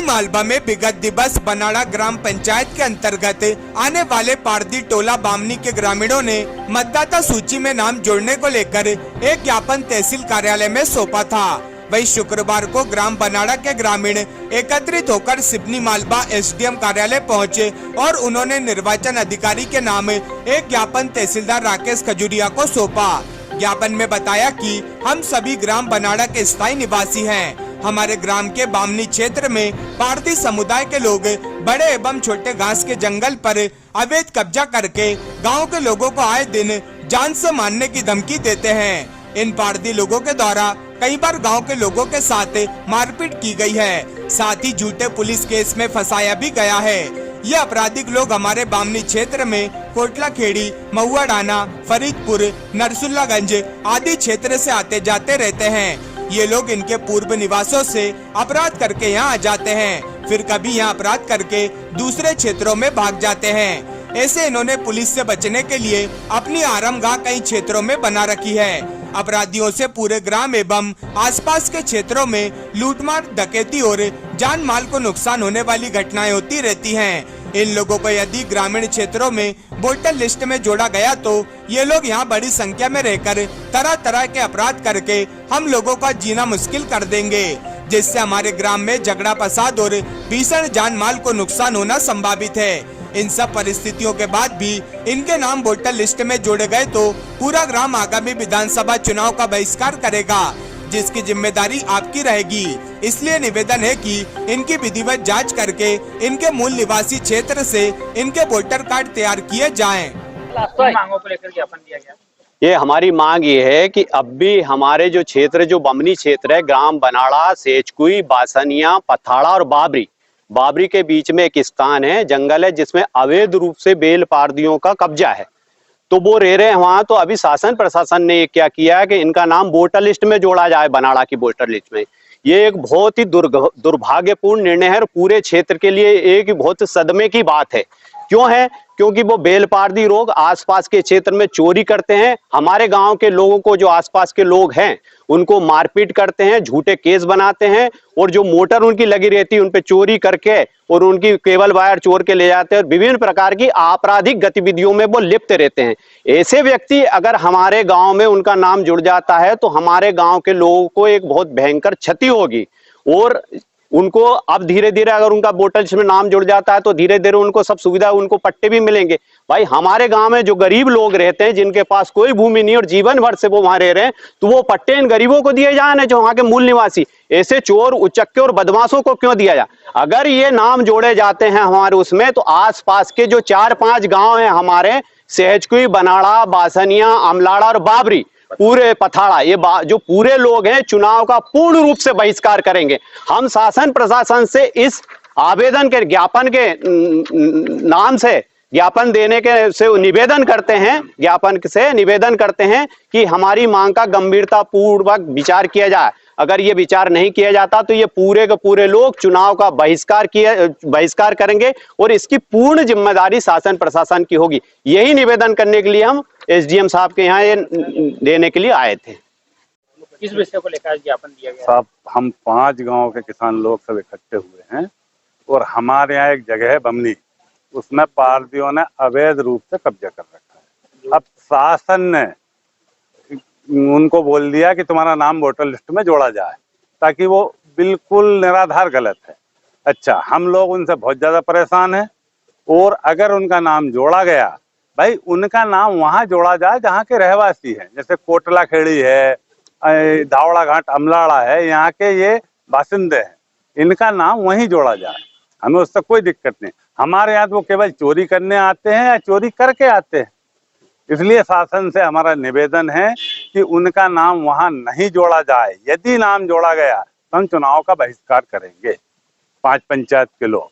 मालवा में विगत दिवस बनाड़ा ग्राम पंचायत के अंतर्गत आने वाले पारदी टोला बामनी के ग्रामीणों ने मतदाता सूची में नाम जोड़ने को लेकर एक ज्ञापन तहसील कार्यालय में सौंपा था। वहीं शुक्रवार को ग्राम बनाड़ा के ग्रामीण एकत्रित होकर सिवनी मालवा एसडीएम कार्यालय पहुंचे और उन्होंने निर्वाचन अधिकारी के नाम एक ज्ञापन तहसीलदार राकेश खजुरिया को सौंपा। ज्ञापन में बताया कि हम सभी ग्राम बनाड़ा के स्थायी निवासी हैं। हमारे ग्राम के बामनी क्षेत्र में पारदी समुदाय के लोग बड़े एवं छोटे घास के जंगल पर अवैध कब्जा करके गांव के लोगों को आए दिन जान से मारने की धमकी देते हैं। इन पारदी लोगों के द्वारा कई बार गांव के लोगों के साथ मारपीट की गई है, साथ ही झूठे पुलिस केस में फंसाया भी गया है। ये आपराधिक लोग हमारे बामनी क्षेत्र में कोटला खेड़ी, महुआ डाना, फरीदपुर, नरसुल्लागंज आदि क्षेत्र से आते जाते रहते हैं। ये लोग इनके पूर्व निवासों से अपराध करके यहाँ आ जाते हैं, फिर कभी यहाँ अपराध करके दूसरे क्षेत्रों में भाग जाते हैं। ऐसे इन्होंने पुलिस से बचने के लिए अपनी आरामगाह कई क्षेत्रों में बना रखी है। अपराधियों से पूरे ग्राम एवं आसपास के क्षेत्रों में लूटमार, डकैती और जान माल को नुकसान होने वाली घटनाएं होती रहती हैं। इन लोगों को यदि ग्रामीण क्षेत्रों में वोटर लिस्ट में जोड़ा गया तो ये लोग यहाँ बड़ी संख्या में रहकर तरह तरह के अपराध करके हम लोगों का जीना मुश्किल कर देंगे, जिससे हमारे ग्राम में झगड़ा फसाद और भीषण जान माल को नुकसान होना संभावित है। इन सब परिस्थितियों के बाद भी इनके नाम वोटर लिस्ट में जोड़े गए तो पूरा ग्राम आगामी विधानसभा चुनाव का बहिष्कार करेगा, जिसकी जिम्मेदारी आपकी रहेगी। इसलिए निवेदन है कि इनकी विधिवत जांच करके इनके मूल निवासी क्षेत्र से इनके वोटर कार्ड तैयार किए जाएं। मांगों को लेकर ज्ञापन दिया गया। ये हमारी मांग ये है कि अब भी हमारे जो क्षेत्र, जो बमनी क्षेत्र है, ग्राम बनाड़ा, सेचकुई, बासनिया, पथाड़ा और बाबरी के बीच में एक स्थान है, जंगल है, जिसमें अवैध रूप से बेल पारदियों का कब्जा है। तो वो रह रहे हैं वहां। तो अभी शासन प्रशासन ने क्या किया है कि इनका नाम वोटर लिस्ट में जोड़ा जाए, बनाड़ा की वोटर लिस्ट में। ये एक बहुत ही दुर्भाग्यपूर्ण निर्णय है और पूरे क्षेत्र के लिए एक बहुत सदमे की बात है। क्यों है? क्योंकि वो बेल पारदी लोग आसपास के क्षेत्र में चोरी करते हैं, हमारे गांव के लोगों को, जो आसपास के लोग हैं उनको मारपीट करते हैं, झूठे केस बनाते हैं और जो मोटर उनकी लगी रहती है उन पे चोरी करके और उनकी केबल वायर चोर के ले जाते हैं और विभिन्न प्रकार की आपराधिक गतिविधियों में वो लिप्त रहते हैं। ऐसे व्यक्ति अगर हमारे गांव में उनका नाम जुड़ जाता है तो हमारे गांव के लोगों को एक बहुत भयंकर क्षति होगी और उनको अब धीरे धीरे अगर उनका वोटर लिस्ट में नाम जुड़ जाता है तो धीरे धीरे उनको सब सुविधा, उनको पट्टे भी मिलेंगे। भाई हमारे गांव में जो गरीब लोग रहते हैं, जिनके पास कोई भूमि नहीं और जीवन भर से वो वहां रह रहे हैं, तो वो पट्टे इन गरीबों को दिए जाए ना, जो वहां के मूल निवासी। ऐसे चोर, उचक्के और बदमाशों को क्यों दिया जाए? अगर ये नाम जोड़े जाते हैं हमारे उसमें, तो आसपास के जो 4-5 गाँव है हमारे, सेचकुई, बनाड़ा, बासनिया, अमलाड़ा और बाबरी, पूरे पथाड़ा, ये जो पूरे लोग हैं चुनाव का पूर्ण रूप से बहिष्कार करेंगे। हम शासन प्रशासन से इस आवेदन के, ज्ञापन के नाम से ज्ञापन देने के से निवेदन करते हैं, ज्ञापन से निवेदन करते हैं कि हमारी मांग का गंभीरता पूर्वक विचार किया जाए। अगर ये विचार नहीं किया जाता तो ये पूरे के पूरे लोग चुनाव का बहिष्कार करेंगे और इसकी पूर्ण जिम्मेदारी शासन प्रशासन की होगी। यही निवेदन करने के लिए हम एसडीएम साहब के यहाँ ये देने के लिए आए थे। किस विषय को लेकर ज्ञापन दिया गया? साहब, हम 5 गांव के किसान लोग सब इकट्ठे हुए हैं और हमारे यहाँ एक जगह है बमनी, उसमें पारदियों ने अवैध रूप से कब्जा कर रखा है। अब शासन ने उनको बोल दिया कि तुम्हारा नाम वोटर लिस्ट में जोड़ा जाए, ताकि वो बिल्कुल निराधार गलत है। अच्छा, हम लोग उनसे बहुत ज्यादा परेशान हैं और अगर उनका नाम जोड़ा गया, भाई उनका नाम वहां जोड़ा जाए जहाँ के रहवासी हैं, जैसे कोटला खेड़ी है, धावड़ा घाट, अमलाड़ा है, यहाँ के ये बासिंदे हैं, इनका नाम वहीं जोड़ा जाए। हमें उससे कोई दिक्कत नहीं। हमारे यहाँ तो वो केवल चोरी करने आते हैं या चोरी करके आते हैं। इसलिए शासन से हमारा निवेदन है कि उनका नाम वहां नहीं जोड़ा जाए। यदि नाम जोड़ा गया तो हम चुनाव का बहिष्कार करेंगे, 5 पंचायत के लोग।